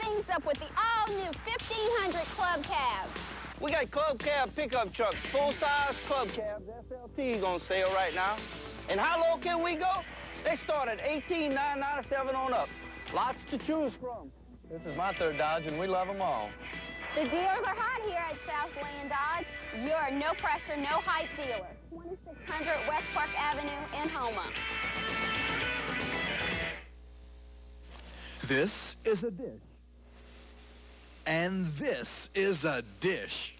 things up with the all-new 1500 Club Cab. We got Club Cab pickup trucks, full-size Club Cabs, SLT on sale right now. And how low can we go? They start at $18,997 on up. Lots to choose from. This is my third Dodge, and we love them all. The dealers are hot here at Southland Dodge. Your no-pressure, no-hype dealer. 2600 West Park Avenue in Houma. This is a dish. And this is a dish.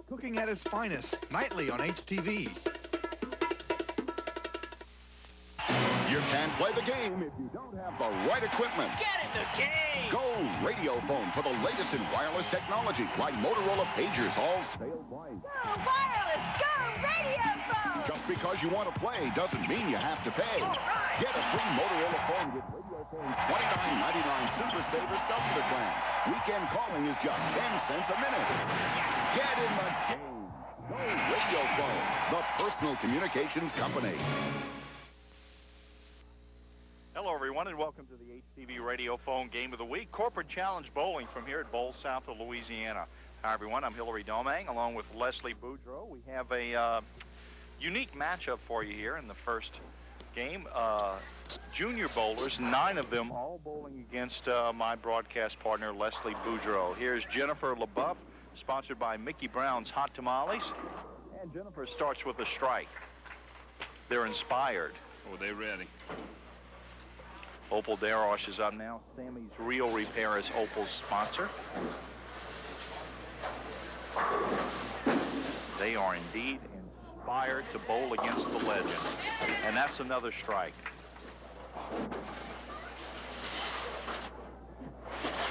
Cooking at its finest, nightly on HTV. You can't play the game if you don't have the right equipment. Get in the game! Go Radiophone for the latest in wireless technology, like Motorola pagers, all sale price. Go wireless! Go Radiophone! Just because you want to play doesn't mean you have to pay. Right. Get a free Motorola phone with Radiophone $29.99 Super Saver cellular plan. Weekend calling is just 10 cents a minute. Get in the game. Go Radiophone, the personal communications company. Hello, everyone, and welcome to the HTV Radiophone Game of the Week, Corporate Challenge Bowling from here at Bowl, south of Louisiana. Hi, everyone. I'm Hillary Domang, along with Leslie Boudreau. We have a unique matchup for you here in the first game. Junior bowlers, 9 of them, all bowling against my broadcast partner, Leslie Boudreau. Here's Jennifer LaBeouf, sponsored by Mickey Brown's Hot Tamales. And Jennifer starts with a strike. They're inspired. Oh, they ready. Opal Darosh is up now. Sammy's Real Repair is Opal's sponsor. They are indeed inspired to bowl against the legend. And that's another strike.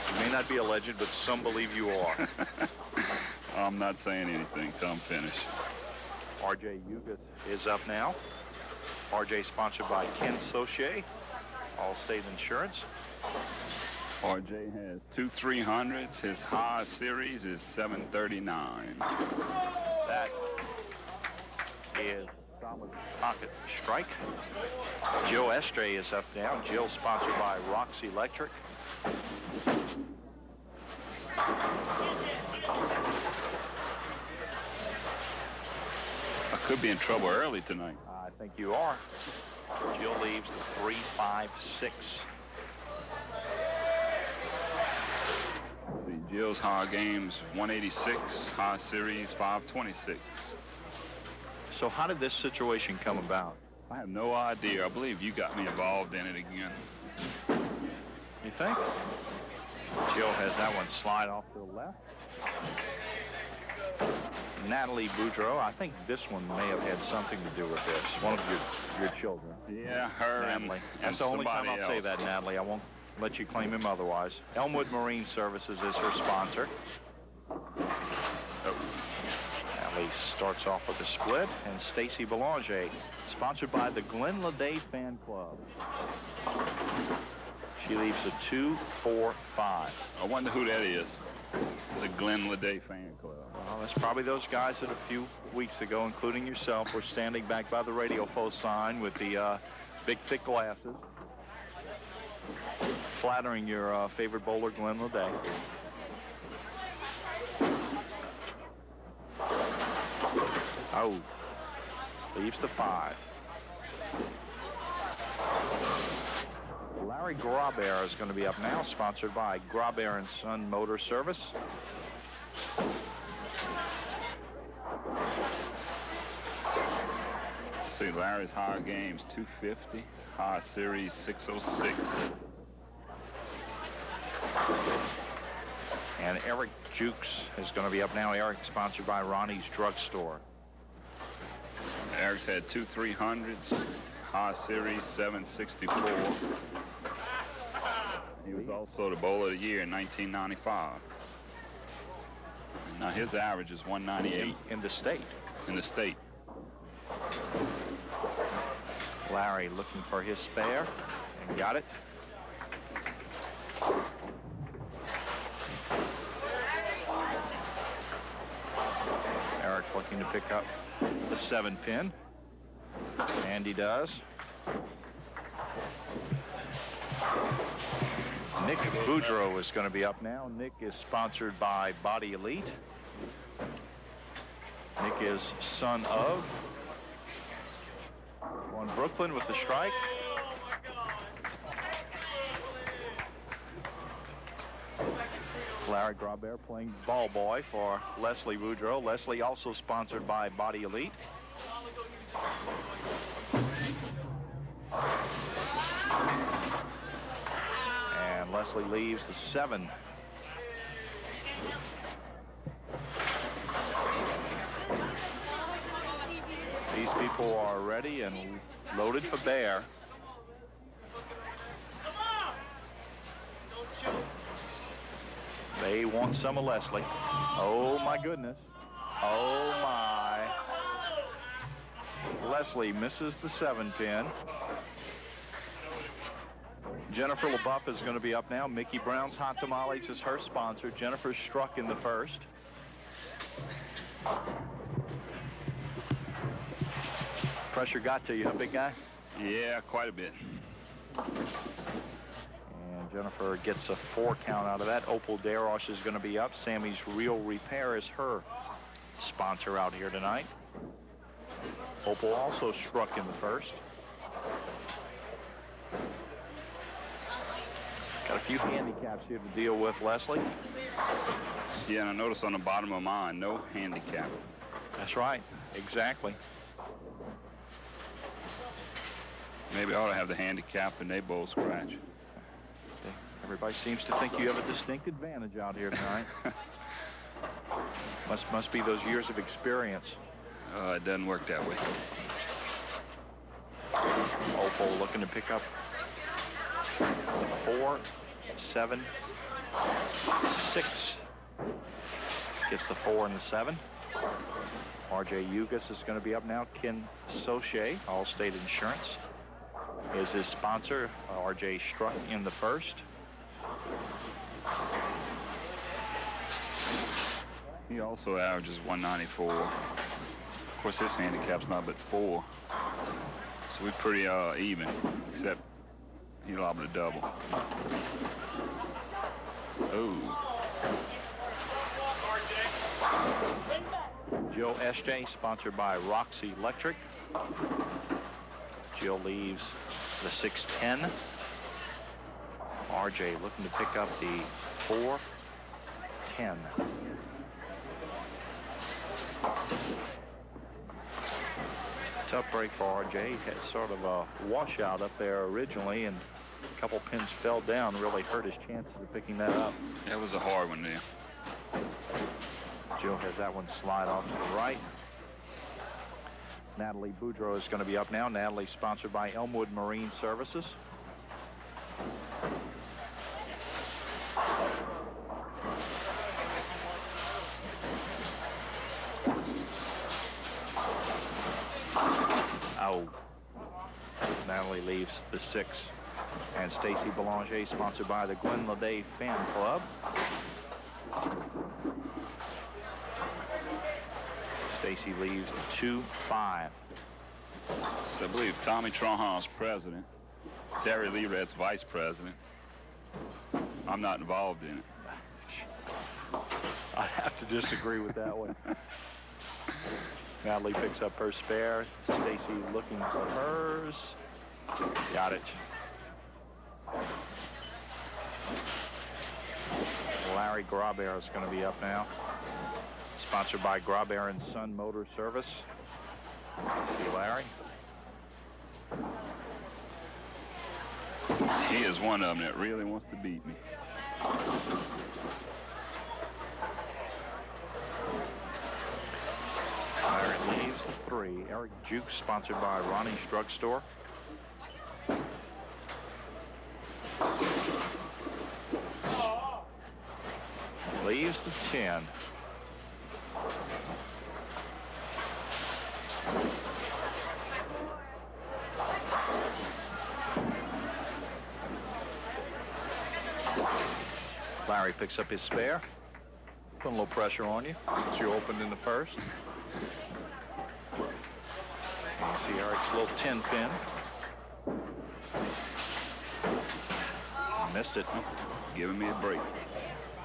You may not be a legend, but some believe you are. I'm not saying anything till I'm finished. RJ Yugas is up now. RJ sponsored by Ken Soche, Allstate Insurance. RJ has 2 300s. His high series is 739. That is solid pocket strike. Joe Estre is up now. Jill sponsored by Rox Electric. I could be in trouble early tonight. I think you are. Jill leaves the 3-5-6. The Jill's high games 186, high series 526. So how did this situation come about? I have no idea. I believe you got me involved in it again. You think? Jill has that one slide off to the left. Natalie Boudreau, I think this one may have had something to do with this. One of your children. Yeah, her Natalie. and That's the only time I'll else. say that, Natalie. I won't let you claim him otherwise. Elmwood Marine Services is her sponsor. Oh. Natalie starts off with a split, and Stacy Belanger, sponsored by the Glen Lede Fan Club. She leaves a 2-4-5. I wonder who that is. The Glen Lede Fan Club. Well, that's probably those guys that a few weeks ago, including yourself, were standing back by the Radiophone sign with the big, thick glasses, flattering your favorite bowler, Glen Lede. Oh, leaves the 5. Larry Grobert is going to be up now, sponsored by Grobert & Son Motor Service. See, Larry's high games 250, high series 606. And Eric Jukes is going to be up now. Eric sponsored by Ronnie's Drugstore. Eric's had 2 300s, high series 764. He was also the bowler of the year in 1995. Now his average is 198 in the state. In the state. Larry looking for his spare, and Got it. Eric looking to pick up the 7-pin. And he does. Nick Boudreau is going to be up now. Nick is sponsored by Body Elite. Nick is son of on Brooklyn with the strike. Larry Grobert playing ball boy for Leslie Boudreau. Leslie also sponsored by Body Elite. And Leslie leaves the 7. These people are ready and loaded for bear. They want some of Leslie. Oh my goodness. Oh my. Leslie misses the 7-pin. Jennifer LaBeouf is going to be up now. Mickey Brown's Hot Tamales is her sponsor. Jennifer struck in the first. Pressure got to you, huh, big guy? Yeah, quite a bit. And Jennifer gets a 4 count out of that. Opal Darosh is going to be up. Sammy's Real Repair is her sponsor out here tonight. Opal also struck in the first. Got a few handicaps here to deal with, Leslie. Yeah, and I noticed on the bottom of mine, no handicap. That's right. Exactly. Maybe I ought to have the handicap and they both scratch. Everybody seems to think you have a distinct advantage out here tonight. Must be those years of experience. It doesn't work that way. Opal looking to pick up 4, 7, 6. Gets the 4 and the 7. R.J. Yugas is going to be up now. Ken Soche, Allstate Insurance, is his sponsor. R.J. struck in the first. He also averages 194. Of course, his handicap's not but 4. So we're pretty even, except he's liable to double. Oh. Jill Este, sponsored by Roxy Electric. Jill leaves the 6-10. RJ looking to pick up the 4-10. Tough break for RJ. Had sort of a washout up there originally, and a couple pins fell down, really hurt his chances of picking that up. That was a hard one there. Jill has that one slide off to the right. Natalie Boudreau is going to be up now. Natalie sponsored by Elmwood Marine Services. Oh. Natalie leaves the 6. And Stacy Belanger, sponsored by the Gwen Lede Fan Club. Stacy leaves the 2-5. So I believe Tommy Tronhoff's president. Terry Lee Red's vice president. I'm not involved in it. I have to disagree with that one. Natalie picks up her spare. Stacy looking for hers. Got it. Larry Grobert is going to be up now. Sponsored by Grobert & Son Motor Service. See Larry. He is one of them that really wants to beat me. Larry leaves the 3. Eric Jukes, sponsored by Ronnie's Drugstore. Leaves the 10. Larry picks up his spare. Put a little pressure on you. Gets you opened in the first. You see Eric's little 10 pin. Missed it. Giving me a break.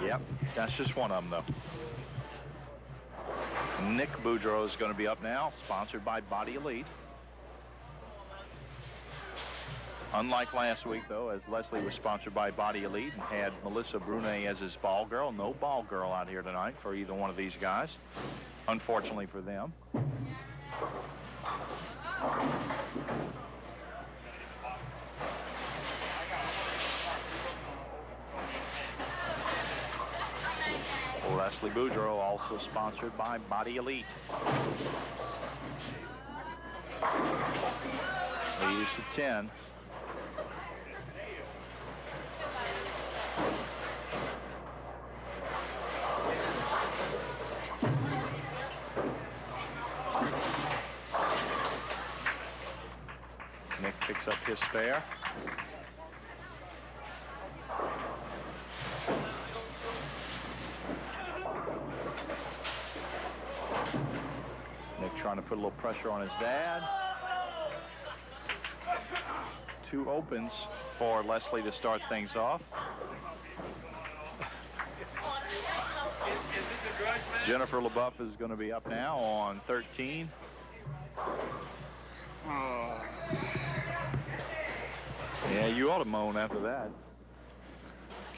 Yep, that's just one of them, though. Nick Boudreau is going to be up now, sponsored by Body Elite. Unlike last week, though, as Leslie was sponsored by Body Elite and had Melissa Brunet as his ball girl. No ball girl out here tonight for either one of these guys, unfortunately for them. Leslie Boudreau, also sponsored by Body Elite. Leaves the 10. Nick picks up his spare. Nick trying to put a little pressure on his dad. 2 opens for Leslie to start things off. Jennifer LaBeouf is going to be up now on 13. Yeah, you ought to moan after that.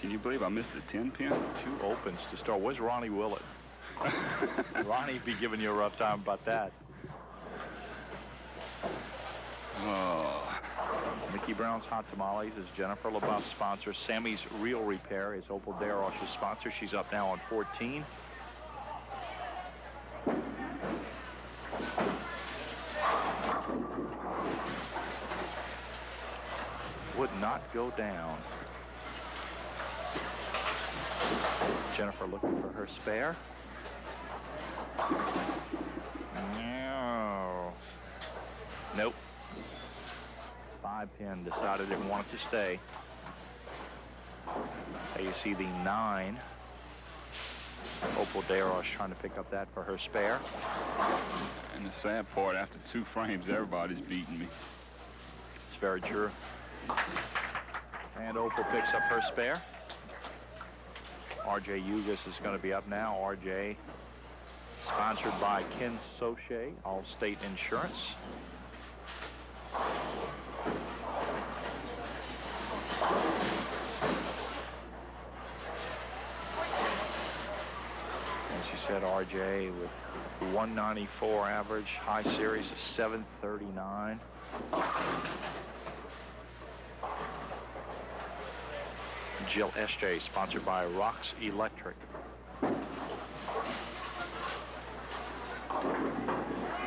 Can you believe I missed the 10 pin? 2 opens to start. Where's Ronnie Willett? Ronnie'd be giving you a rough time about that. Oh. Mickey Brown's Hot Tamales is Jennifer LaBeouf's sponsor. Sammy's Real Repair is Opal Darosh's sponsor. She's up now on 14. Would not go down. Jennifer looking for her spare. No. Nope. 5-pin decided it wanted to stay. There you see the 9. Opal Darosh trying to pick up that for her spare. And the sad part, after 2 frames, everybody's beating me. It's very true. And Opal picks up her spare. RJ Ugas is going to be up now. RJ sponsored by Ken Soche, Allstate Insurance. As you said, RJ with 194 average, high series of 739. Jill SJ, sponsored by Rox Electric.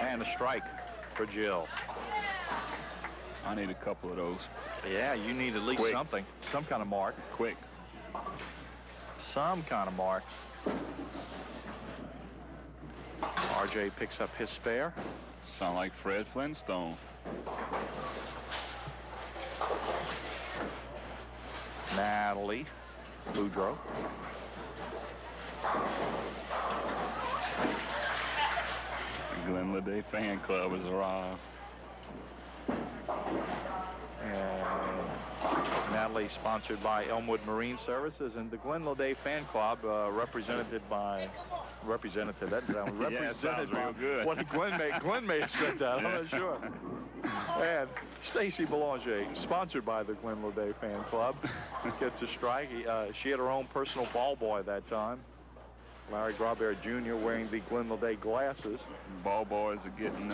And a strike for Jill. I need a couple of those. Yeah, you need at least something. Some kind of mark. Quick. Some kind of mark. RJ picks up his spare. Sound like Fred Flintstone. Natalie Boudreau. The Glenley fan club has arrived. And Natalie sponsored by Elmwood Marine Services, and the Glenley fan club represented by that sounds yeah, it sounds real good. What Glenn may have said that. I'm not sure. And Stacy Belanger, sponsored by the Glenley fan club, gets a strike. She had her own personal ball boy that time. Larry Grabert Jr. wearing the Glenley glasses. Ball boys are getting,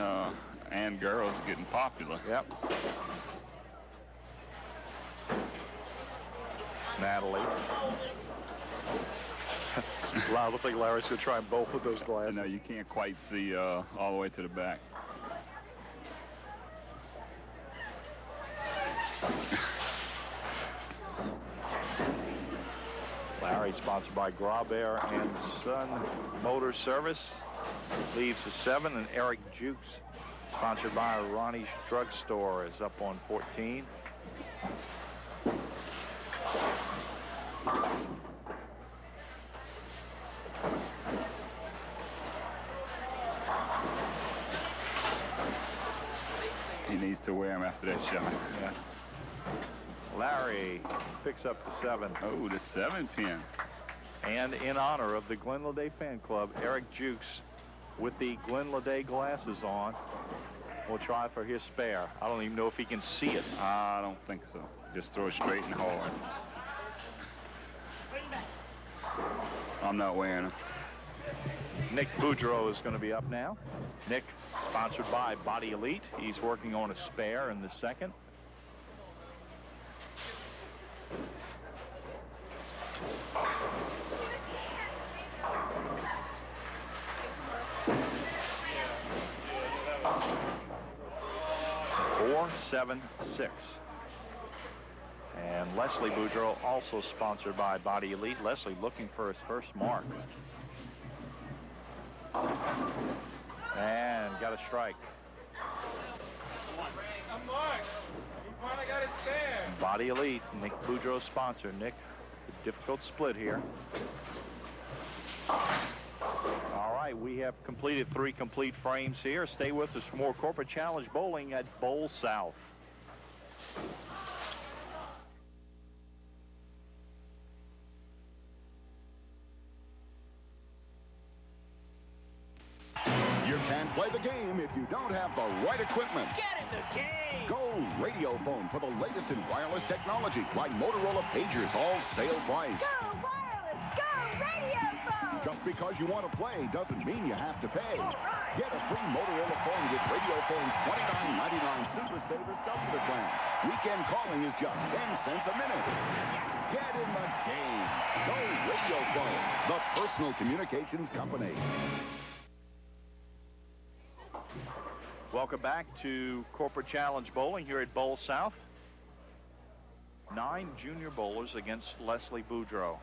and girls are getting popular. Yep. Natalie. Wow, looks like Larry's going to try and bolt with those glasses. No, you can't quite see all the way to the back. Larry, sponsored by Grabert and Son Motor Service, leaves the 7, and Eric Jukes, sponsored by Ronnie's Drugstore, is up on 14. He needs to wear them after that shot. Yeah. Larry picks up the 7. Oh, the 7-pin. And in honor of the Glen Lede fan club, Eric Jukes, with the Glen Lede glasses on, will try for his spare. I don't even know if he can see it. I don't think so. Just throw it straight and hard. I'm not wearing them. Nick Boudreau is going to be up now. Nick, sponsored by Body Elite. He's working on a spare in the second. Four, 7, 6. And Leslie Boudreau, also sponsored by Body Elite. Leslie looking for his first mark. And got a strike. Body Elite, Nick Boudreau sponsor. Nick, a difficult split here. All right, we have completed 3 complete frames here. Stay with us for more Corporate Challenge Bowling at Bowl South. You can't play the game if you don't have the right equipment. Get in the game! Go Radio Phone for the latest in wireless technology, like Motorola pagers, all sale price. Go wireless! Go radio phone! Just because you want to play doesn't mean you have to pay. Get a free Motorola phone with Radio Phone's $29.99 Super Saver Cellular plan. Weekend calling is just 10 cents a minute. Get in the game. Go Radio Phone, the personal communications company. Welcome back to Corporate Challenge Bowling here at Bowl South. 9 junior bowlers against Leslie Boudreau.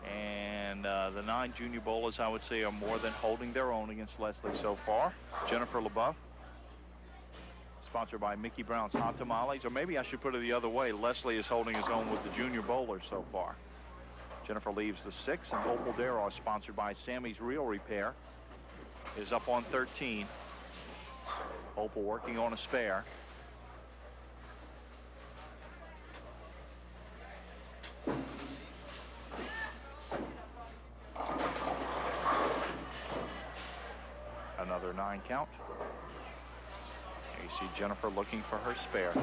And the 9 junior bowlers, I would say, are more than holding their own against Leslie so far. Jennifer LaBeouf, sponsored by Mickey Brown's Hot Tamales. Or maybe I should put it the other way. Leslie is holding his own with the junior bowlers so far. Jennifer leaves the 6, and Opal Darrow, sponsored by Sammy's Real Repair, is up on 13. Opal working on a spare. Another 9 count. There you see Jennifer looking for her spare.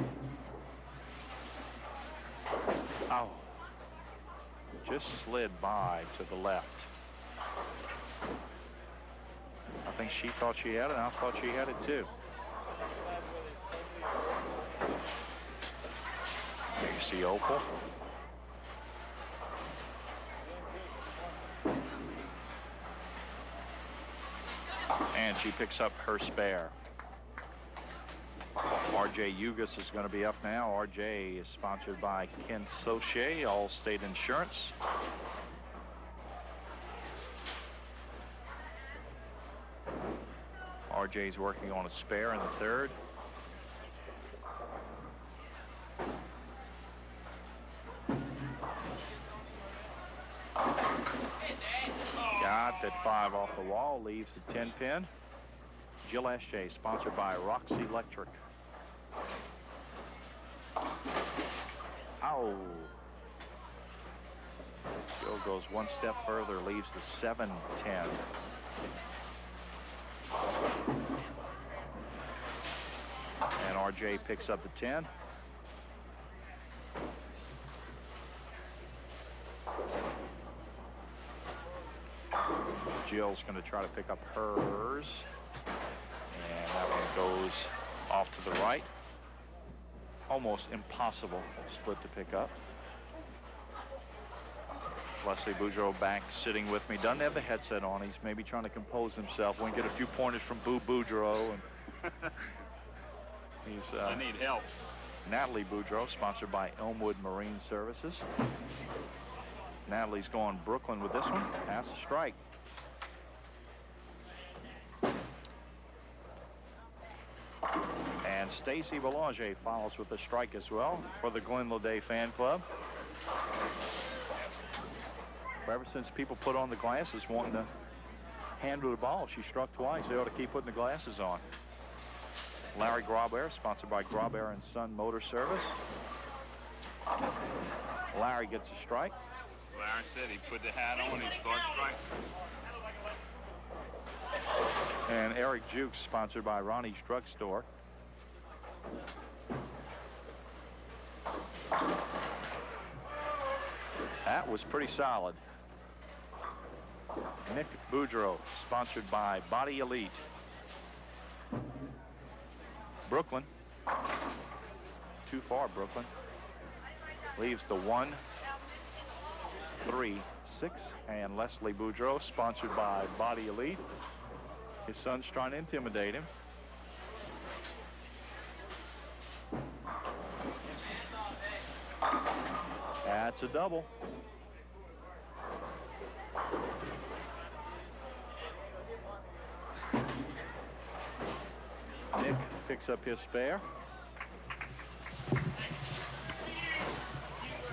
Oh. Just slid by to the left. I think she thought she had it, and I thought she had it too. There you see Opal. And she picks up her spare. RJ Ugas is going to be up now. RJ is sponsored by Ken Soche, Allstate Insurance. RJ's working on a spare in the 3rd. Got that 5 off the wall, leaves the 10 pin. Jill Eschay, sponsored by Roxy Electric. Ow. Jill goes 1 step further, leaves the 7-10. And RJ picks up the 10. Jill's going to try to pick up hers. And that one goes off to the right. Almost impossible split to pick up. Leslie Boudreau back sitting with me. Doesn't have the headset on. He's maybe trying to compose himself. We can get a few pointers from Boo Boudreau. And he's, I need help. Natalie Boudreau, sponsored by Elmwood Marine Services. Natalie's going Brooklyn with this one. Pass a strike. And Stacy Belanger follows with a strike as well for the Glen Lede fan club. Ever since people put on the glasses wanting to handle the ball, she struck twice. They ought to keep putting the glasses on. Larry Graubear, sponsored by Graubear and Son Motor Service. Larry gets a strike. Larry said he put the hat on and he started striking. And Eric Jukes, sponsored by Ronnie's Drugstore. That was pretty solid. Nick Boudreau, sponsored by Body Elite. Brooklyn. Too far, Brooklyn. Leaves the 1, 3, 6. And Leslie Boudreau, sponsored by Body Elite. His son's trying to intimidate him. That's a double. Nick picks up his spare.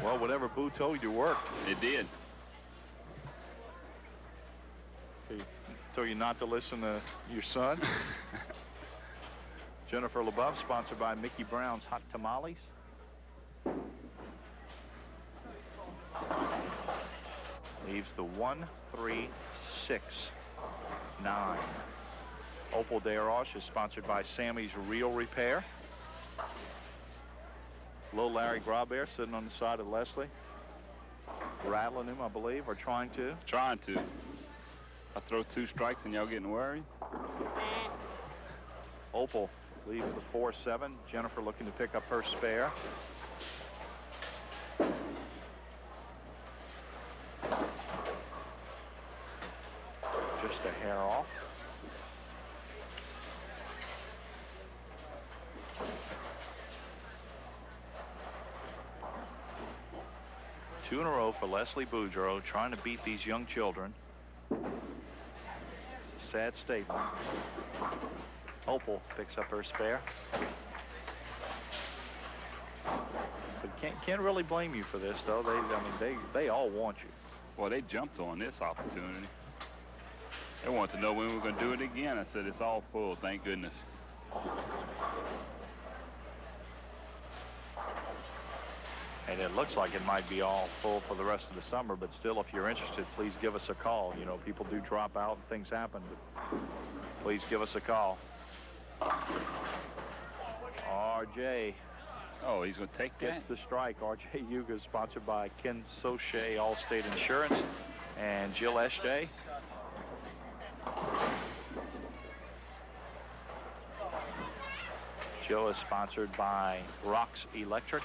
Well, whatever Boo told you worked. It did. He told you not to listen to your son. Jennifer LaBeouf, sponsored by Mickey Brown's Hot Tamales. Leaves the 1, 3, 6, 9. Opal de Arroche is sponsored by Sammy's Real Repair. Little Larry Graubear sitting on the side of Leslie. Rattling him, I believe, or trying to. Trying to. I throw 2 strikes and y'all getting worried? Opal leaves the 4-7. Jennifer looking to pick up her spare. Just a hair off. Two in a row for Leslie Boudreau, trying to beat these young children. It's a sad statement. Opal picks up her spare. But can't really blame you for this, though. They all want you. Well, they jumped on this opportunity. They want to know when we're going to do it again. I said, it's all full, thank goodness. And it looks like it might be all full for the rest of the summer, but still, if you're interested, please give us a call. You know, people do drop out and things happen, but please give us a call. RJ. Oh, he's going to take that? Gets the strike. RJ Yuga is sponsored by Ken Soche, Allstate Insurance, and Jill Eshday. Jill is sponsored by Rox Electric.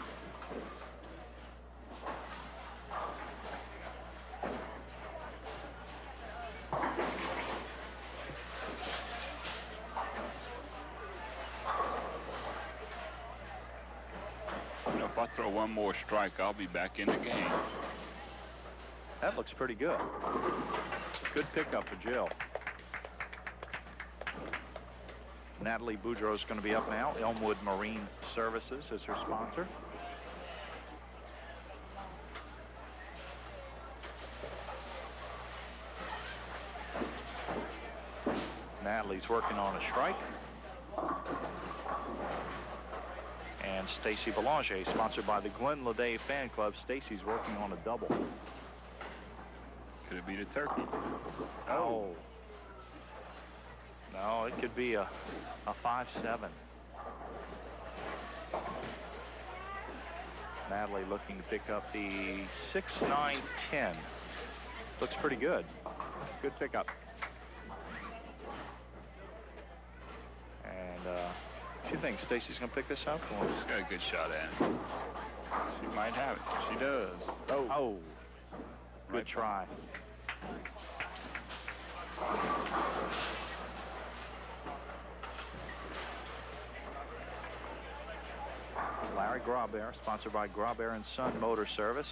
If I throw 1 more strike, I'll be back in the game. That looks pretty good. Good pickup for Jill. Natalie Boudreau is going to be up now. Elmwood Marine Services is her sponsor. Natalie's working on a strike. And Stacy Belanger, sponsored by the Glenn Leday Fan Club. Stacy's working on a double. Could it be the turkey? Oh. No, it could be a 5-7. Natalie looking to pick up the 6-9-10. Looks pretty good. Good pickup. And she thinks Stacy's going to pick this up? Well, she's got a good shot at it. She might have it. She does. Oh. Good Right try. Larry Graubear, sponsored by Graubear and Son Motor Service.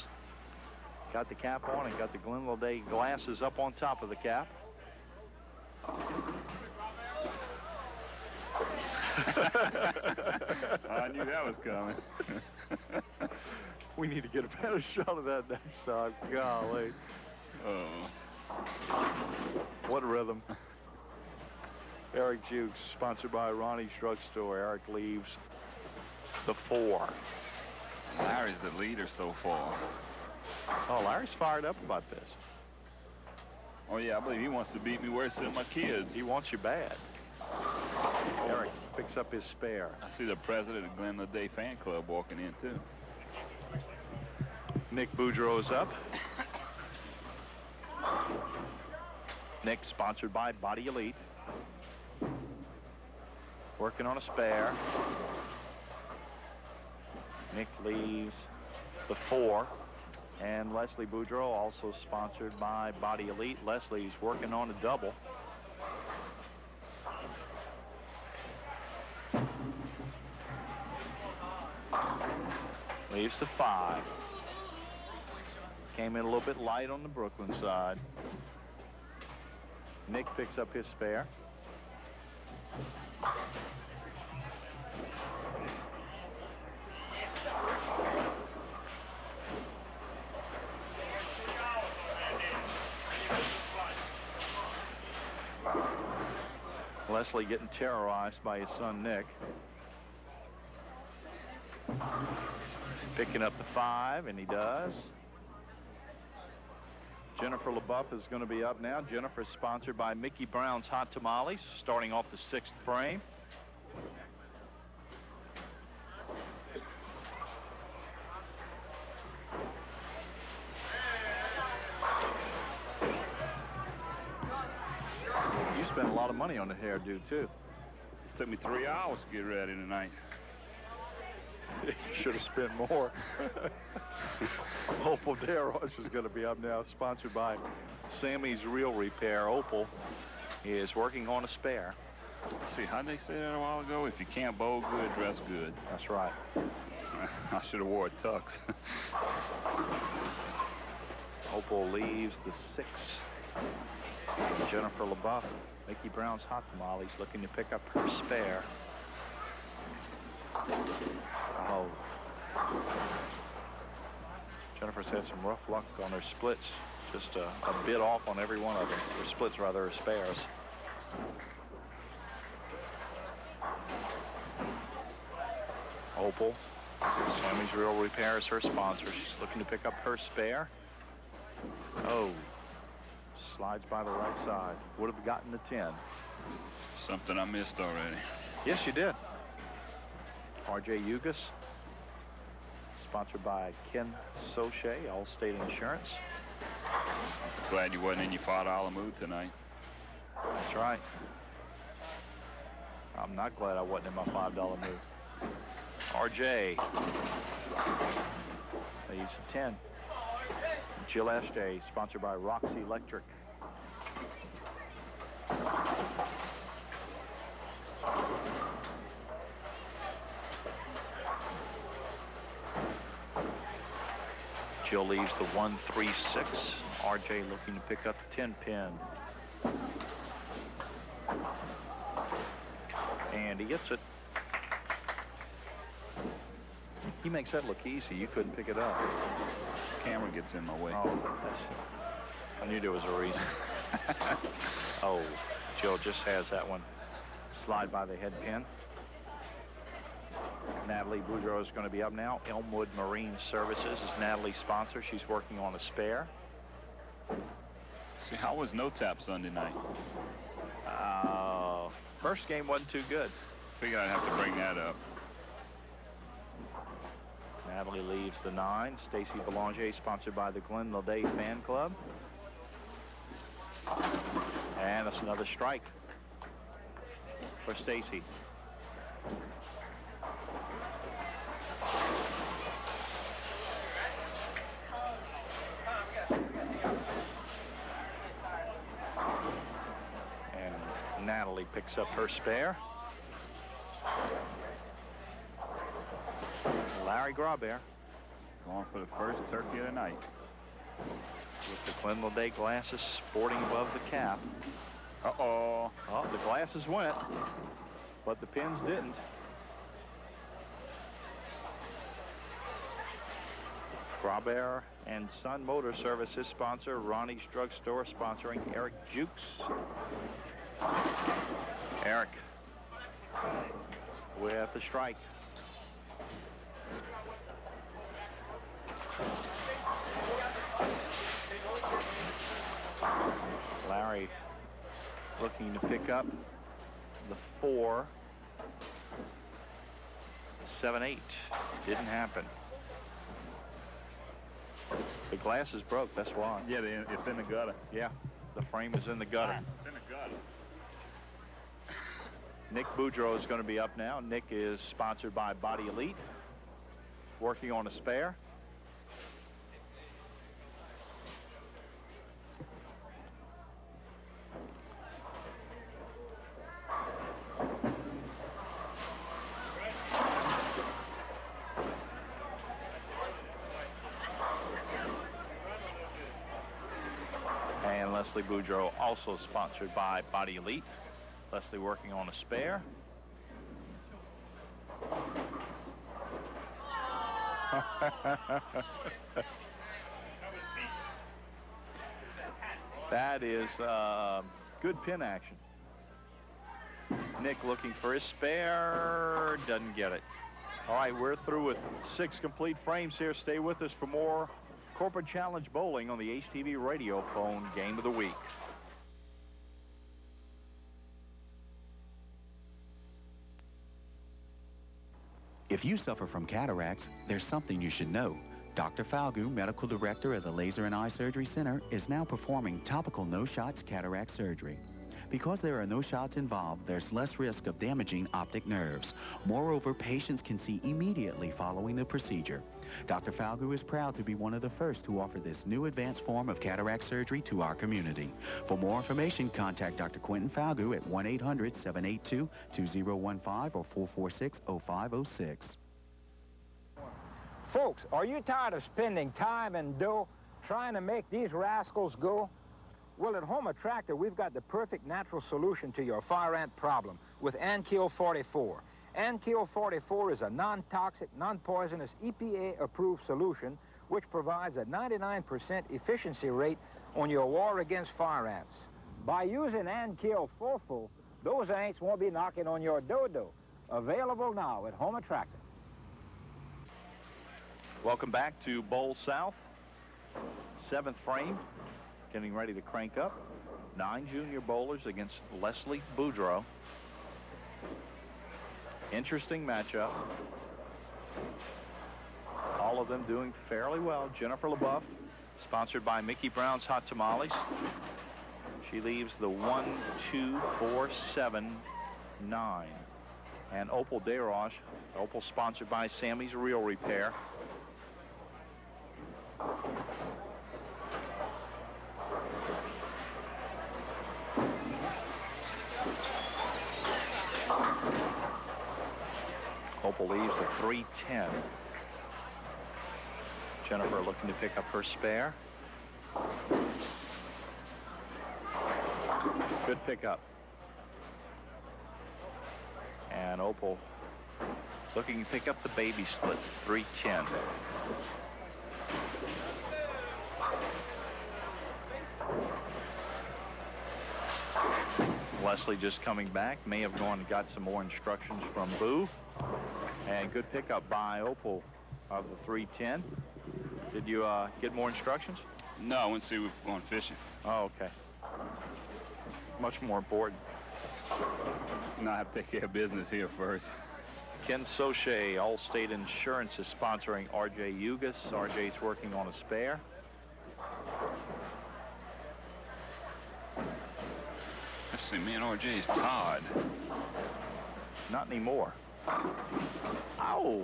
Got the cap on and got the Glenn Leday glasses up on top of the cap. I knew that was coming. We need to get a better shot of that next time. Golly. Oh. What rhythm. Eric Jukes, sponsored by Ronnie's Drugstore. Eric leaves the 4. Larry's the leader so far. Oh, Larry's fired up about this. Oh, yeah, I believe he wants to beat me where I sent my kids. He wants you bad. Eric picks up his spare. I see the president of Glen Day fan club walking in, too. Nick Boudreau's up. Nick, sponsored by Body Elite. Working on a spare. Nick leaves the 4. And Leslie Boudreau, also sponsored by Body Elite. Leslie's working on a double. Leaves the 5. Came in a little bit light on the Brooklyn side. Nick picks up his spare. Leslie getting terrorized by his son Nick. Picking up the 5, and he does. Jennifer LaBeouf is going to be up now. Jennifer is sponsored by Mickey Brown's Hot Tamales, starting off the 6th frame. You spent a lot of money on the hairdo, too. It took me 3 hours to get ready tonight. You should have spent more. Opal Dare is going to be up now, sponsored by Sammy's Real Repair. Opal is working on a spare. See, how'd they say that a while ago? If you can't bowl good, dress good. That's right. I should have wore a tux. Opal leaves the 6. Jennifer LaBeouf, Mickey Brown's Hot Tamales, looking to pick up her spare. Oh. Jennifer's had some rough luck on her splits. Just a bit off on every one of them. Her splits, rather, her spares. Opal. Sammy's Real Repair is her sponsor. She's looking to pick up her spare. Oh. Slides by the right side. Would have gotten the 10. Something I missed already. Yes, you did. R.J. Ugas, sponsored by Ken Soche, Allstate Insurance. Glad you wasn't in your $5 mood tonight. That's right. I'm not glad I wasn't in my $5 mood. R.J. leaves a 10. Jill Ashday, sponsored by Roxy Electric. Jill leaves the 1-3-6. RJ looking to pick up the 10 pin. And he gets it. He makes that look easy. You couldn't pick it up. Camera gets in my way. Oh, I knew there was a reason. Oh, Jill just has that one. Slide by the head pin. Natalie Boudreau is going to be up now. Elmwood Marine Services is Natalie's sponsor. She's working on a spare. See, how was no tap Sunday night? First game wasn't too good. Figured I'd have to bring that up. Natalie leaves the 9. Stacy Belanger, sponsored by the Glen Day Fan Club. And that's another strike for Stacy. And Natalie picks up her spare. Larry Graubear going for the first turkey of the night. With the Glenville Day glasses sporting above the cap. Uh-oh. Oh, the glasses went, but the pins didn't. Graubear and Sun Motor Services sponsor Ronnie's Drugstore, sponsoring Eric Jukes. Eric with the strike. Larry looking to pick up the 4. 7-8. Didn't happen. The glass is broke, that's why. Yeah, it's in the gutter. Yeah, the frame is in the gutter. It's in the gutter. Nick Boudreau is going to be up now. Nick is sponsored by Body Elite, working on a spare. And Leslie Boudreau also sponsored by Body Elite. Leslie working on a spare. That is good pin action. Nick looking for his spare, doesn't get it. All right, we're through with 6 complete frames here. Stay with us for more Corporate Challenge Bowling on the HTV Radio Phone Game of the Week. If you suffer from cataracts, there's something you should know. Dr. Falgu, Medical Director of the Laser and Eye Surgery Center, is now performing topical no-shots cataract surgery. Because there are no shots involved, there's less risk of damaging optic nerves. Moreover, patients can see immediately following the procedure. Dr. Falgu is proud to be one of the first to offer this new advanced form of cataract surgery to our community. For more information, contact Dr. Quentin Falgu at 1-800-782-2015 or 446-0506. Folks, are you tired of spending time and dough trying to make these rascals go? Well, at Houma Tractor, we've got the perfect natural solution to your fire ant problem with Ankill 44. Ankill 44 is a non-toxic, non-poisonous, EPA-approved solution which provides a 99% efficiency rate on your war against fire ants. By using Ankill Fofo, those ants won't be knocking on your dodo. Available now at Houma Tractor. Welcome back to Bowl South. 7th frame, getting ready to crank up. 9 junior bowlers against Leslie Boudreau. Interesting matchup. All of them doing fairly well. Jennifer LaBeouf, sponsored by Mickey Brown's Hot Tamales. She leaves the 1, 2, 4, 7, 9. And Opal Desroches, Opal sponsored by Sammy's Real Repair. Opal leaves the 3-10. Jennifer looking to pick up her spare. Good pickup. And Opal looking to pick up the baby split, 3-10. Leslie just coming back, may have gone and got some more instructions from Boo. And good pickup by Opal of the 3-10. Did you get more instructions? No, I went to see we were going fishing. Oh, okay. Much more important. No, I have to take care of business here first. Ken Soche, Allstate Insurance, is sponsoring R.J. Ugas. R.J.'s working on a spare. Let's see, man, R.J.'s Todd. Not anymore. Ow!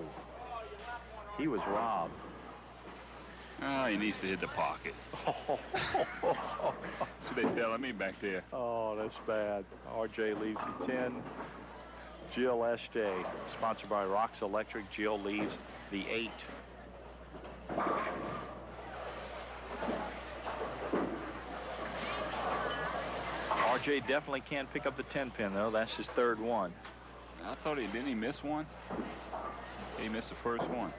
He was robbed. Oh, he needs to hit the pocket. That's what they're telling me back there. Oh, that's bad. R.J. leaves the 10. Jill S.J., sponsored by Rox Electric. Jill leaves the 8. R.J. definitely can't pick up the 10 pin, though. That's his 3rd one. I thought didn't he miss one? He missed the first one.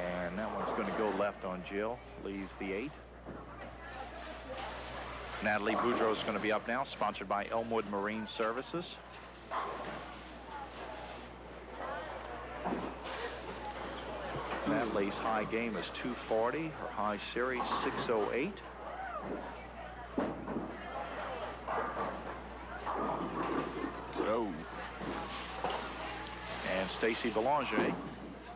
And that one's going to go left on Jill. Leaves the 8. Natalie Boudreau is going to be up now, sponsored by Elmwood Marine Services. Natalie's high game is 240. Her high series 608. Oh. And Stacy Belanger,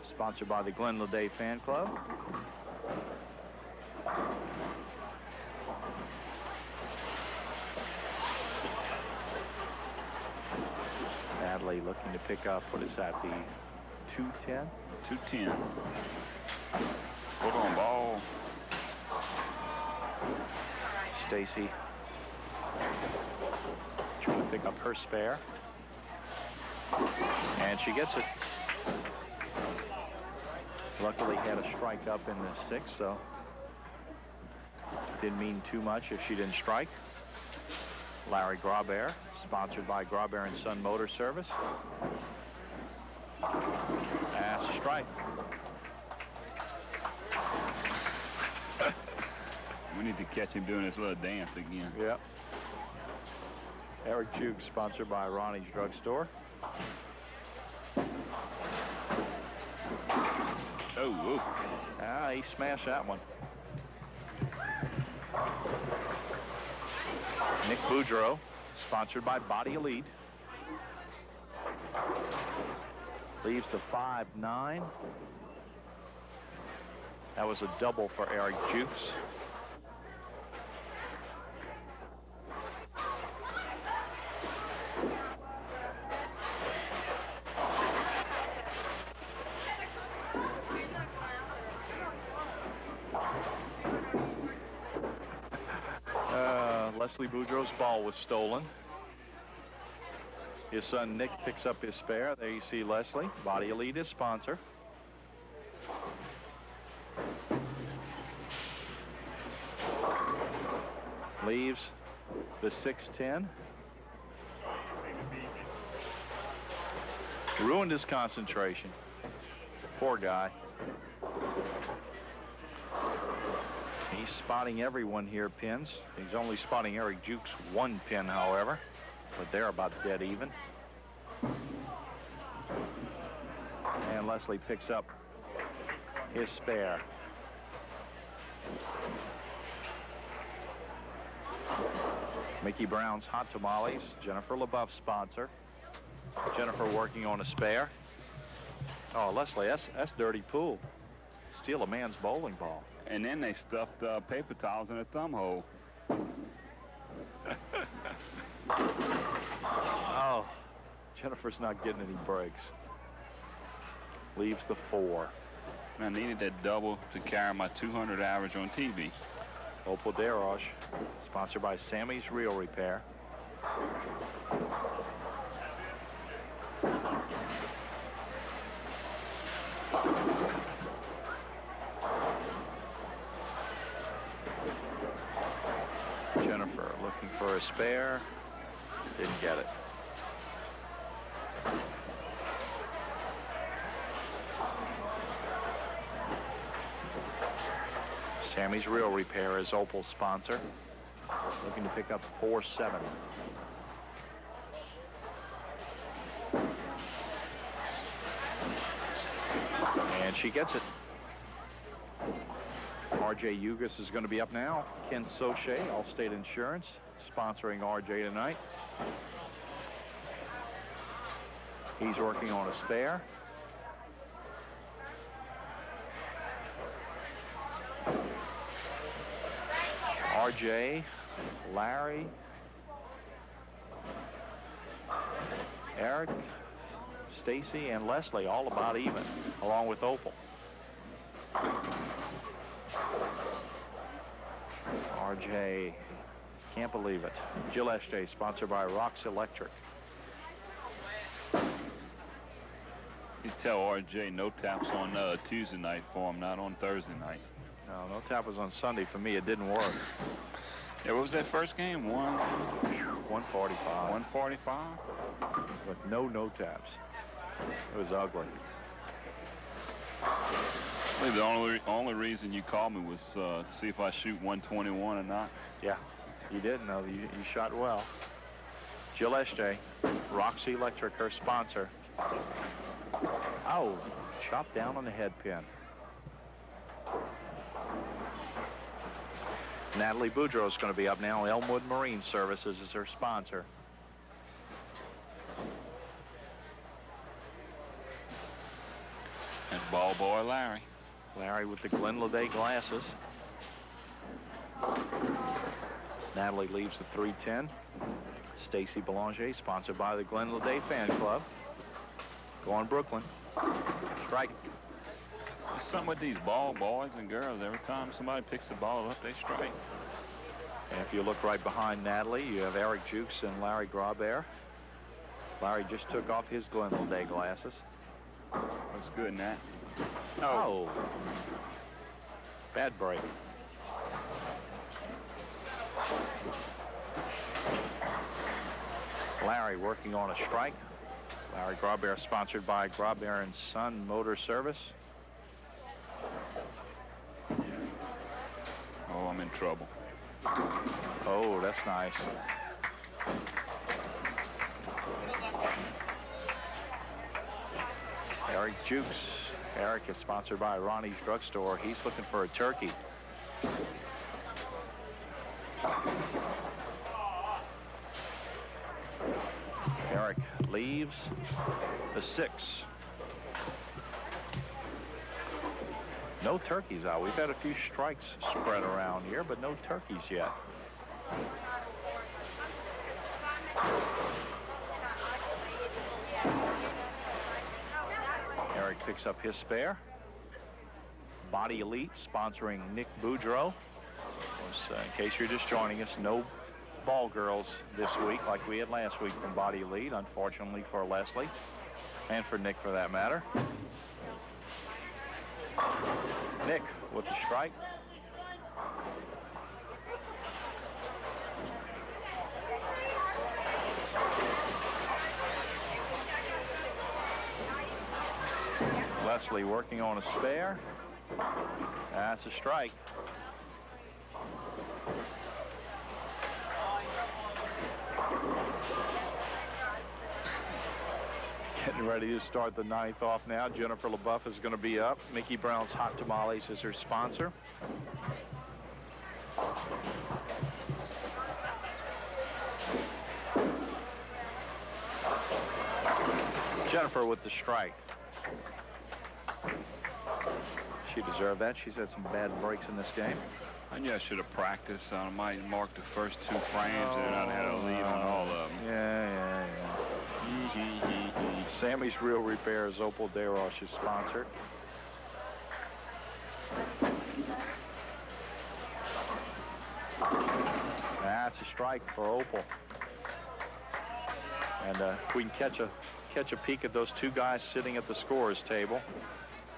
sponsored by the Glen Lede Fan Club. Natalie looking to pick up, what is that, the 210? 210. Hold on, ball. Stacy trying to pick up her spare. And she gets it. Luckily had a strike up in the sixth, so didn't mean too much if she didn't strike. Larry Graubear, sponsored by Graubear & Son Motor Service. That's a strike. We need to catch him doing his little dance again. Yep. Eric Juke, sponsored by Ronnie's Drugstore. Oh, Ah, he smashed that one. Nick Boudreau, sponsored by Body Elite. Leaves the 5-9. That was a double for Eric Jukes. Leslie Boudreau's ball was stolen. His son Nick picks up his spare. There you see Leslie. Body Elite is sponsor. Leaves the 6-10. Ruined his concentration. Poor guy. He's spotting everyone here pins. He's only spotting Eric Jukes one pin, however, but they're about dead even. And Leslie picks up his spare. Mickey Brown's Hot Tamales, Jennifer LaBeouf sponsor. Jennifer working on a spare. Oh, Leslie, that's dirty pool. Steal a man's bowling ball. And then they stuffed paper towels in a thumb hole. Oh, Jennifer's not getting any breaks. Leaves the 4. I needed that double to carry my 200 average on TV. Opal Deroche, sponsored by Sammy's Real Repair. Jennifer looking for a spare. Didn't get it. Sammy's Real Repair is Opal's sponsor. Looking to pick up 4-7. And she gets it. RJ Ugas is going to be up now. Ken Soche, Allstate Insurance, sponsoring RJ tonight. He's working on a spare. RJ, Larry, Eric, Stacy, and Leslie all about even, along with Opal. RJ, can't believe it. Jill SJ, sponsored by Rox Electric. You tell RJ no taps on Tuesday night for him, not on Thursday night. No tap was on Sunday for me. It didn't work. Yeah, what was that first game? 145. 145? With no taps. It was ugly. I think the only reason you called me was to see if I shoot 121 or not. Yeah. You did, no, you shot well. Jill Este, Roxy Electric, her sponsor. Oh, chopped down on the head pin. Natalie Boudreau is going to be up now. Elmwood Marine Services is her sponsor. And ball boy Larry. Larry with the Glenladay glasses. Natalie leaves the 310. Stacy Belanger, sponsored by the Glenladay Fan Club. Going Brooklyn. Strike. There's something with these ball boys and girls. Every time somebody picks the ball up, they strike. And if you look right behind Natalie, you have Eric Jukes and Larry Grabert. Larry just took off his Glenladay glasses. Looks good, Nat. Oh. Bad break. Larry working on a strike. Larry Grabert, sponsored by Grabert and Son Motor Service. Oh, I'm in trouble. Oh, that's nice. Eric Jukes. Eric is sponsored by Ronnie's Drugstore. He's looking for a turkey. Eric leaves the 6. No turkeys out. We've had a few strikes spread around here, but no turkeys yet. Eric picks up his spare. Body Elite sponsoring Nick Boudreau. In case you're just joining us, no ball girls this week like we had last week from Body Elite, unfortunately for Leslie and for Nick for that matter. Nick with the strike. Leslie working on a spare. That's a strike. Getting ready to start the 9th off now. Jennifer LaBeouf is going to be up. Mickey Brown's Hot Tamales is her sponsor. Jennifer with the strike. She deserved that. She's had some bad breaks in this game. I knew I should have practiced. I might mark the first 2 frames and then I'd had a lead on all of them. Yeah. Sammy's Real Repairs, Opal Desroches sponsor. That's a strike for Opal. And if we can catch a peek at those 2 guys sitting at the scorer's table.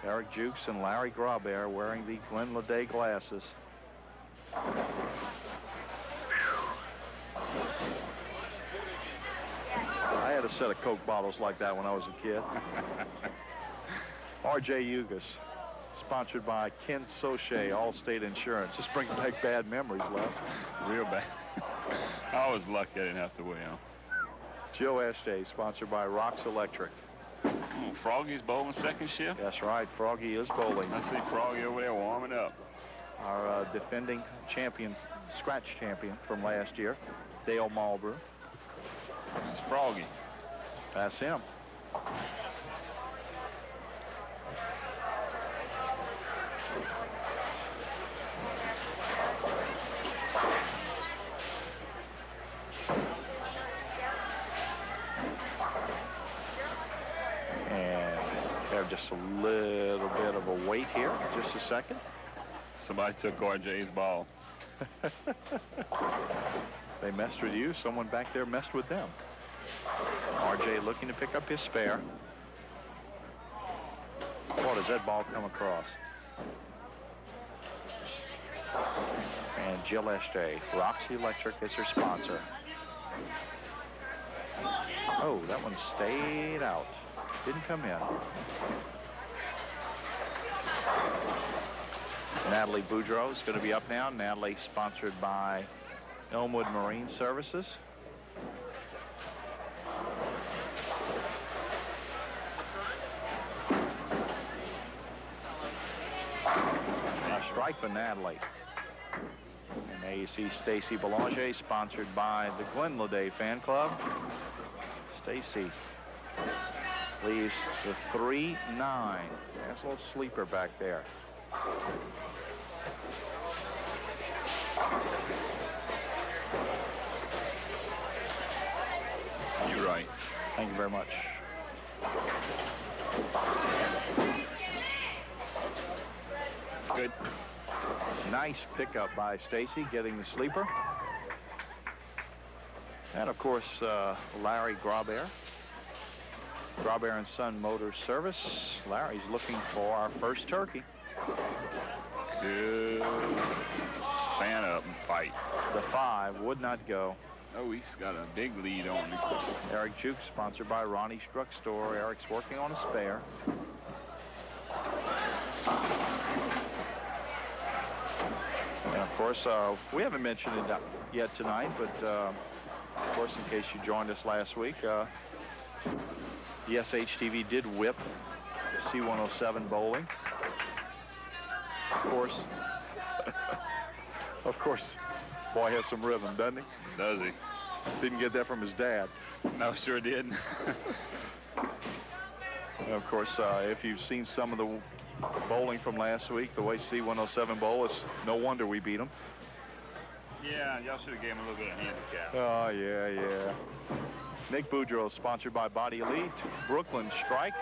Eric Jukes and Larry Grabert wearing the Glenladay glasses. I had a set of Coke bottles like that when I was a kid. R.J. Ugas, sponsored by Ken Soche, Allstate Insurance. Just bring back bad memories, Les. Real bad. I was lucky I didn't have to weigh on. Joe Este, sponsored by Rox Electric. Oh, Froggy's bowling second shift? That's right, Froggy is bowling. I see Froggy over there warming up. Our defending champion, scratch champion from last year, Dale Marlborough. That's Froggy. That's him. And have just a little bit of a wait here. Just a second. Somebody took RJ's ball. They messed with you. Someone back there messed with them. RJ looking to pick up his spare. Boy, does that ball come across. And Jill Este, Roxy Electric is her sponsor. Oh, that one stayed out. Didn't come in. Natalie Boudreau is going to be up now. Natalie sponsored by Elmwood Marine Services. A strike for Natalie. And AEC Stacy Belanger, sponsored by the Glenladay Fan Club. Stacy leaves the 3-9. That's a little sleeper back there. You're right. Thank you very much. Good. Nice pickup by Stacy, getting the sleeper. And of course, Larry Grabert. Grabert and Son Motor Service. Larry's looking for our first turkey. Good. Stand up and fight. The 5 would not go. Oh, he's got a big lead on me. Eric Juke, sponsored by Ronnie Struck Store. Eric's working on a spare. And of course, we haven't mentioned it yet tonight, but of course, in case you joined us last week, yes, HTV did whip C-107 bowling. Of course, boy has some rhythm, doesn't he? Does he? Didn't get that from his dad. No, sure didn't. And of course, if you've seen some of the bowling from last week, the way C-107 bowl is, no wonder we beat them. Yeah, y'all should have gave him a little bit of handicap. Oh, yeah. Nick Boudreau, sponsored by Body Elite. Brooklyn strike.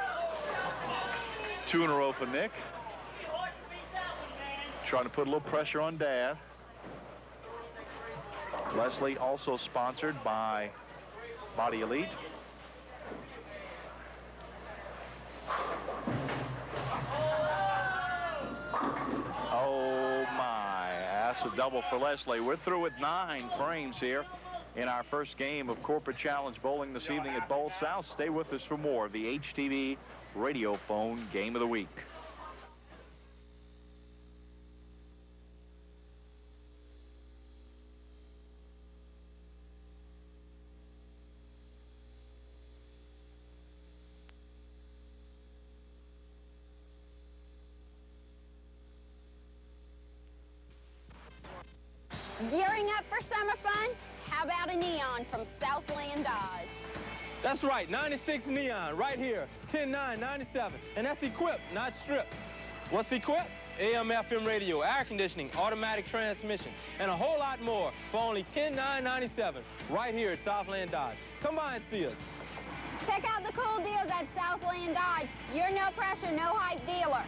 2 in a row for Nick. Trying to put a little pressure on Dad. Leslie, also sponsored by Body Elite. Oh my, that's a double for Leslie. We're through with 9 frames here in our first game of Corporate Challenge Bowling this evening at Bowl South. Stay with us for more of the HTV Radio Phone Game of the Week. Gearing up for summer fun? How about a neon from Southland Dodge? That's right, 96 neon right here, 10-9-97. And that's equipped, not stripped. What's equipped? AM, FM radio, air conditioning, automatic transmission, and a whole lot more for only $10,997 right here at Southland Dodge. Come by and see us. Check out the cool deals at Southland Dodge. You're no pressure, no hype dealer.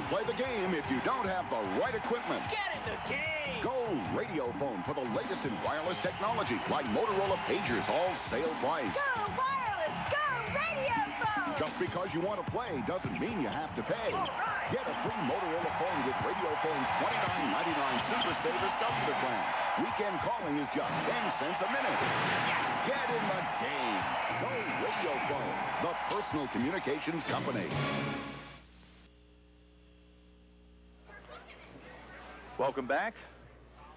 Play the game if you don't have the right equipment. Get in the game! Go Radio Phone for the latest in wireless technology, like Motorola pagers, all sale price. Go wireless! Go Radio Phone! Just because you want to play doesn't mean you have to pay. Right. Get a free Motorola phone with Radio Phone's $29.99 Super Saver Cellular plan. Weekend calling is just 10 cents a minute. Get in the game. Go Radio Phone, the personal communications company. Welcome back.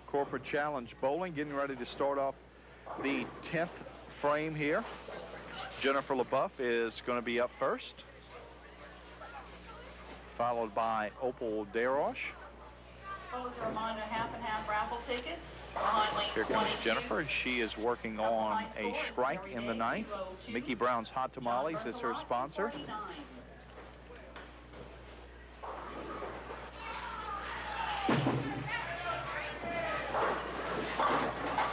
Corporate Challenge Bowling, getting ready to start off the 10th frame here. Jennifer LaBeouf is going to be up first, followed by Opal Desroches. As a reminder, half and half raffle tickets. Behind lane Here comes 22. Jennifer, and she is working on a strike in the 9th. Mickey Brown's Hot Tamales is her sponsor.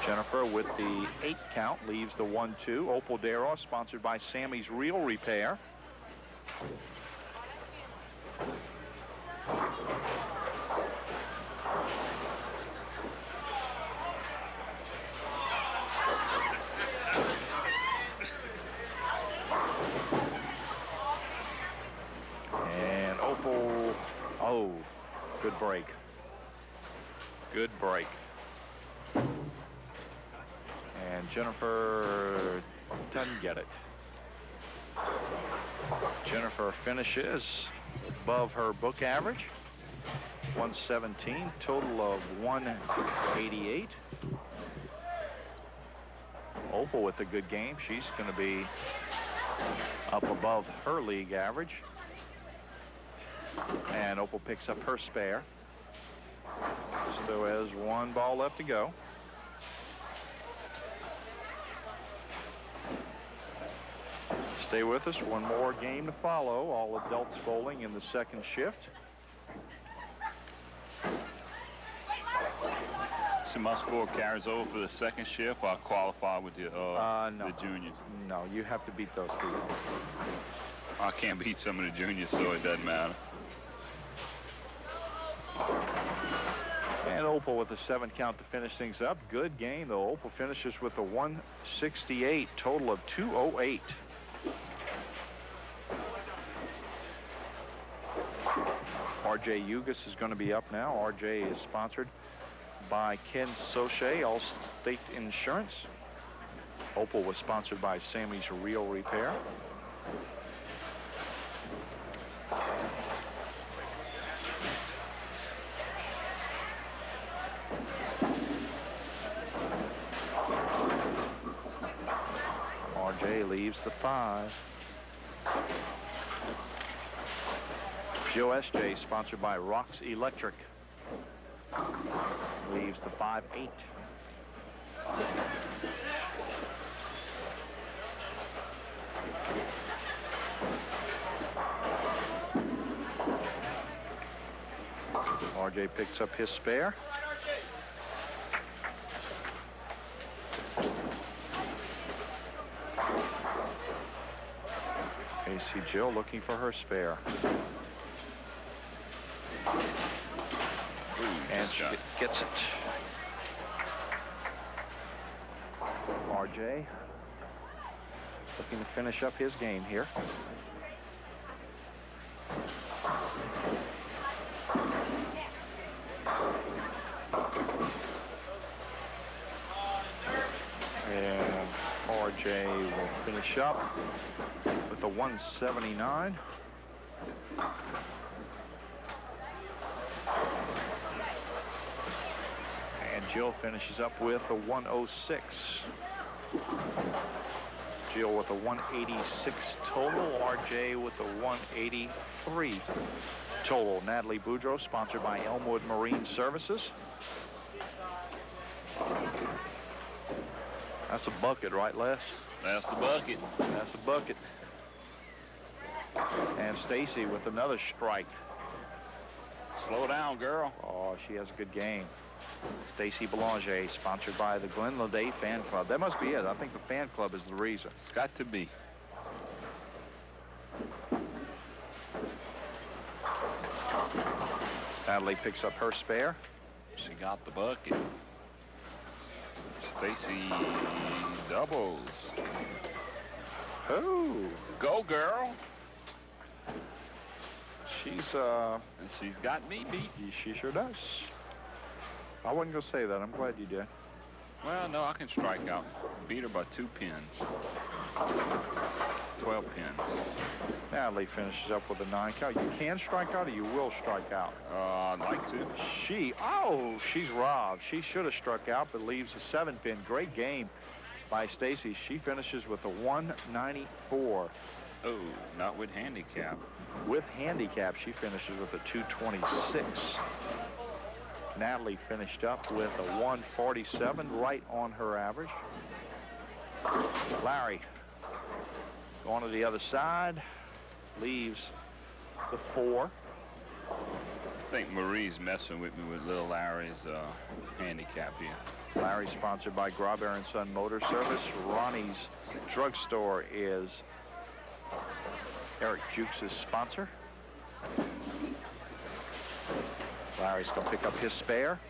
Jennifer with the 8 count leaves the 1-2. Opal Desroches, sponsored by Sammy's Real Repair. break. Good break. And Jennifer doesn't get it. Jennifer finishes above her book average. 117, total of 188. Opal with a good game. She's going to be up above her league average. And Opal picks up her spare. Still has one ball left to go. Stay with us. One more game to follow. All adults bowling in the second shift. So my score carries over for the second shift. I'll qualify with the No. juniors. No, you have to beat those people. I can't beat some of the juniors, so it doesn't matter. And Opal with a 7 count to finish things up. Good game, though. Opal finishes with a 168, total of 208. RJ Ugas is going to be up now. RJ is sponsored by Ken Soche, Allstate Insurance. Opal was sponsored by Sammy's Real Repair. RJ leaves the 5. Joe SJ, sponsored by Rocks Electric, leaves the 5-8. RJ picks up his spare. Casey Jill looking for her spare. And she gets it. RJ looking to finish up his game here. And RJ will finish up with a 179. And Jill finishes up with a 106. Jill with a 186 total. RJ with a 183 total. Natalie Boudreau, sponsored by Elmwood Marine Services. That's a bucket, right, Les? That's the bucket. That's a bucket. And Stacy with another strike. Slow down, girl. Oh, she has a good game. Stacy Belanger, sponsored by the Glen Lede Fan Club. That must be it. I think the fan club is the reason. It's got to be. Natalie picks up her spare. She got the bucket. Stacy doubles. Oh, go girl. She's got me beat. She sure does. I wasn't going to say that. I'm glad you did. Well, no, I can strike out. Beat her by 2 pins. 12 pins. Natalie finishes up with a 9 count. You can strike out or you will strike out? I'd like to. She's robbed. She should have struck out, but leaves a 7-pin. Great game by Stacy. She finishes with a 194. Oh, not with handicap. With handicap, she finishes with a 226. Natalie finished up with a 147, right on her average. Larry going to the other side, leaves the 4. I think Marie's messing with me with little Larry's handicap here. Larry sponsored by Grauber & Son Motor Service. Ronnie's Drugstore is Eric Jukes' sponsor. Larry's going to pick up his spare.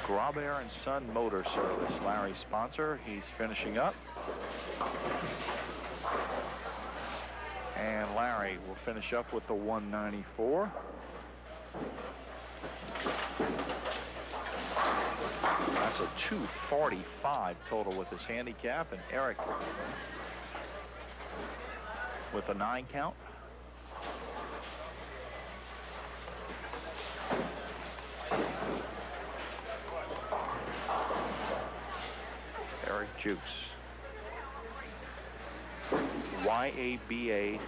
Graubear and Son Motor Service, Larry's sponsor. He's finishing up. And Larry will finish up with the 194. That's a 245 total with his handicap, and Eric with a 9 count. Eric Jukes. YABA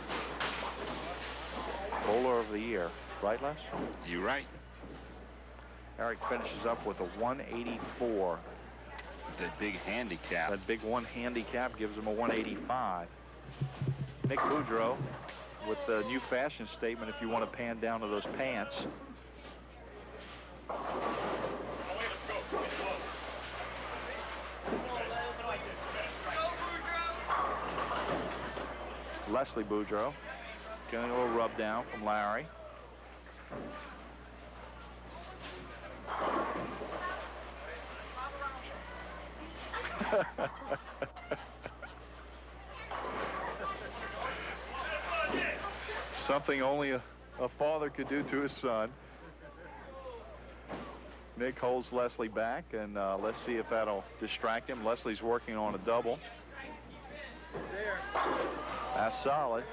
Bowler of the Year. Right, Les? You're right. Eric finishes up with a 184. That big handicap. That big one handicap gives him a 185. Nick Boudreau with the new fashion statement, if you want to pan down to those pants. Leslie Boudreau getting a little rub down from Larry. Something only a father could do to his son. Nick holds Leslie back, and let's see if that'll distract him. Leslie's working on a double. That's solid.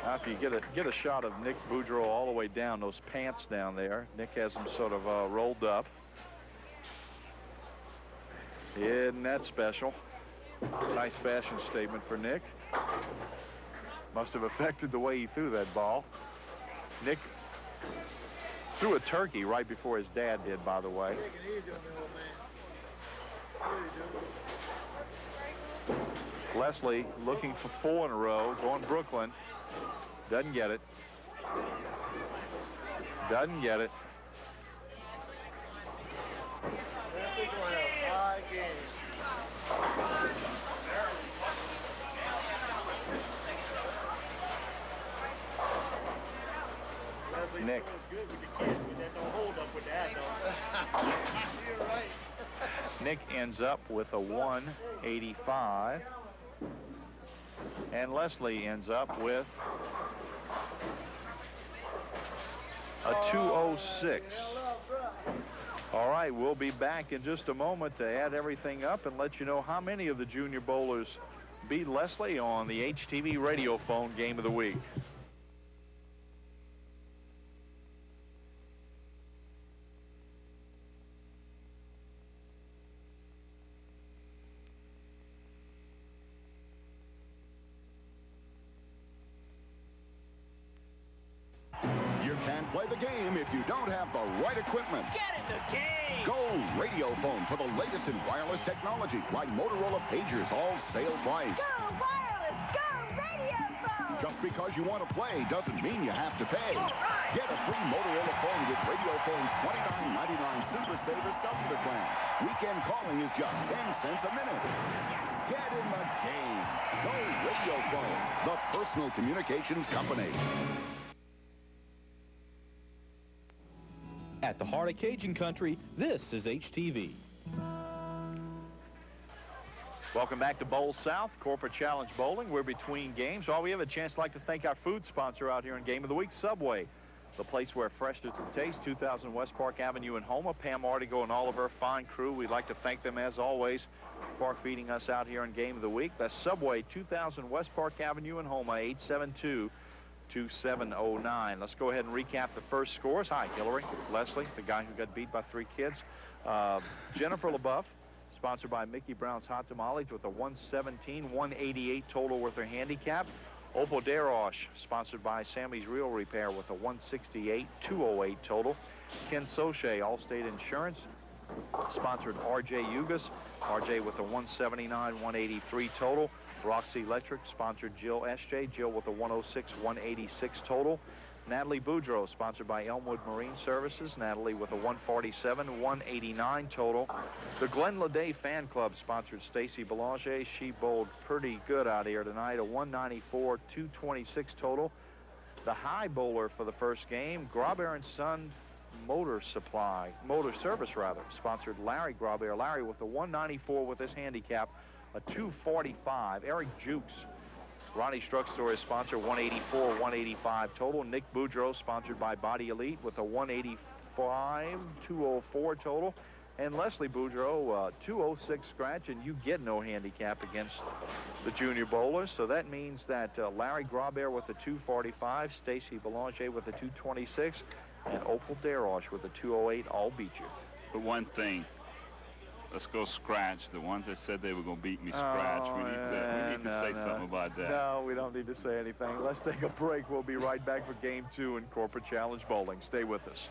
Now, if you get a shot of Nick Boudreau all the way down, those pants down there, Nick has them sort of rolled up. Isn't that special? Nice fashion statement for Nick. Must have affected the way he threw that ball. Nick threw a turkey right before his dad did, by the way. Leslie looking for 4 in a row, going Brooklyn. Doesn't get it. Doesn't get it. Nick. Nick ends up with a 185. And Leslie ends up with a 206. All right, we'll be back in just a moment to add everything up and let you know how many of the junior bowlers beat Leslie on the HTV radio phone game of the week. Play the game if you don't have the right equipment. Get in the game! Go Radio Phone for the latest in wireless technology, like Motorola Pagers, all sale price. Go wireless! Go Radio Phone! Just because you want to play doesn't mean you have to pay. Right. Get a free Motorola phone with Radio Phone's $29.99 Super Saver Cellular plan. Weekend calling is just 10 cents a minute. Get in the game. Go Radio Phone, the personal communications company. At the heart of Cajun country, this is HTV. Welcome back to Bowl South, Corporate Challenge Bowling. We're between games. While we have a chance, I'd like to thank our food sponsor out here in Game of the Week, Subway, the place where freshness and taste, 2000 West Park Avenue in Houma. Pam Artigo and all of her fine crew, we'd like to thank them, as always, for feeding us out here in Game of the Week. That's Subway, 2000 West Park Avenue in Houma, 872-2709. Let's go ahead and recap the first scores. Hi, Hillary, Leslie, the guy who got beat by 3 kids. Jennifer LaBeouf, sponsored by Mickey Brown's Hot Tamales, with a 117, 188 total with her handicap. Opal Deroche, sponsored by Sammy's Real Repair, with a 168, 208 total. Ken Soche, Allstate Insurance, sponsored R.J. Yugas. R.J. with a 179, 183 total. Roxy Electric sponsored Jill S.J. Jill with a 106, 186 total. Natalie Boudreau, sponsored by Elmwood Marine Services. Natalie with a 147, 189 total. The Glen Lede Fan Club sponsored Stacy Belanger. She bowled pretty good out here tonight, a 194, 226 total. The high bowler for the first game, Graubear and Son Motor Service, sponsored Larry Grobert. Larry with the 194 with this handicap, a 245. Eric Jukes, Ronnie Struck's store is sponsored 184, 185 total. Nick Boudreau, sponsored by Body Elite, with a 185, 204 total. And Leslie Boudreau, 206 scratch, and you get no handicap against the junior bowlers. So that means that Larry Grobert with the 245, Stacy Belanger with the 226, and Opal Darosh with the 208 all beat you. But one thing, let's go scratch. The ones that said they were going to beat me scratch. We need to say something about that. No, we don't need to say anything. Let's take a break. We'll be right back for Game 2 in Corporate Challenge Bowling. Stay with us.